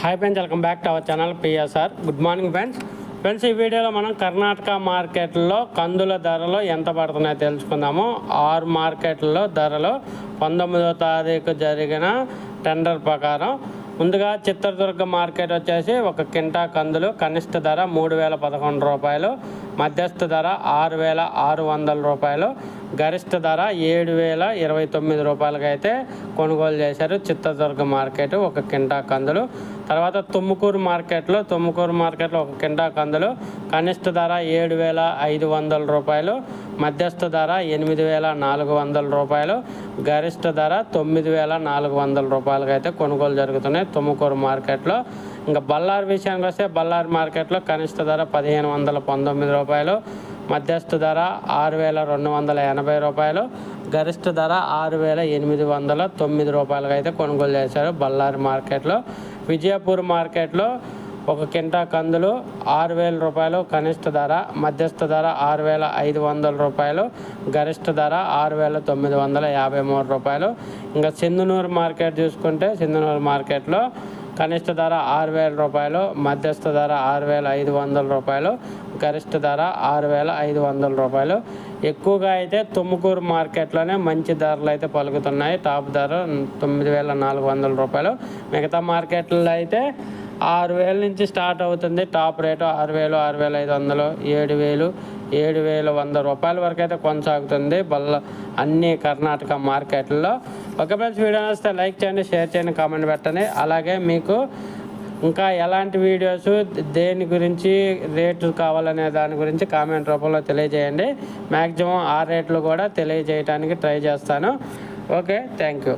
Hi friends, welcome back to our channel PSR. Good morning friends. ఈ వీడియోలో మనం కర్ణాటక మార్కెట్లో కందుల ధరలు ఎంత పడుతున్నాయో తెలుసుకుందాము. 6 మార్కెట్లలో ధరలు 19వ తారీఖు జరిగిన టెండర్ ప్రకారం ముందుగా చిత్రదుర్గ మార్కెట్ వచ్చేసి ఒక కింటా కందులు కనిష్ట ధర 3011 రూపాయలు, మధ్యస్థ ధర 6600 రూపాయలు, గరిష్ట ధర 7029 రూపాయలకి అయితే కొనుగోలు చేశారు చిత్రదుర్గ మార్కెట్ ఒక కింటా కందులు. తర్వాత తుమ్కూరు మార్కెట్లో ఒక కింటా కందులు కనిష్ట ధర 7500 రూపాయలు, మధ్యస్థ ధర 8400 రూపాయలు, గరిష్ట ధర 9400 రూపాయలకి అయితే కొనుగోలు జరుగుతున్నాయి తుమ్కూరు మార్కెట్లో. ఇంకా బళ్ళారి విషయానికి వస్తే బళ్ళారి మార్కెట్లో కనిష్ట ధర 1519 రూపాయలు, మధ్యస్థ ధర 6280 రూపాయలు, గరిష్ట ధర 6809 రూపాయలకి అయితే కొనుగోలు చేశారు బళ్ళారి మార్కెట్లో. విజయపూర్ మార్కెట్లో ఒక కింటా కందులు 6000 రూపాయలు కనిష్ట ధర, మధ్యస్థ ధర 6500 రూపాయలు, గరిష్ట ధర 6953 రూపాయలు. ఇంకా సింధునూరు మార్కెట్ చూసుకుంటే సింధునూరు మార్కెట్లో కనిష్ట ధర 6000 రూపాయలు, మధ్యస్థ ధర 6500 రూపాయలు, గరిష్ట ధర 6500 రూపాయలు. ఎక్కువగా అయితే తుమ్కూరు మార్కెట్లోనే మంచి ధరలు అయితే పలుకుతున్నాయి. టాప్ ధర 9400 రూపాయలు. మిగతా మార్కెట్లో అయితే 6000 నుంచి స్టార్ట్ అవుతుంది. టాప్ రేటు 6000, 6500, 7000, 7100 రూపాయల వరకు అయితే కొనసాగుతుంది అన్ని కర్ణాటక మార్కెట్లో. ఒక ఫ్రెండ్స్, వీడియో వస్తే లైక్ చేయండి, షేర్ చేయండి, కామెంట్ పెట్టండి. అలాగే మీకు ఇంకా ఎలాంటి వీడియోస్ దేని గురించి రేట్లు కావాలనే దాని గురించి కామెంట్ రూపంలో తెలియజేయండి. మ్యాక్సిమం ఆ రేట్లు కూడా తెలియజేయడానికి ట్రై చేస్తాను. Okay, thank you.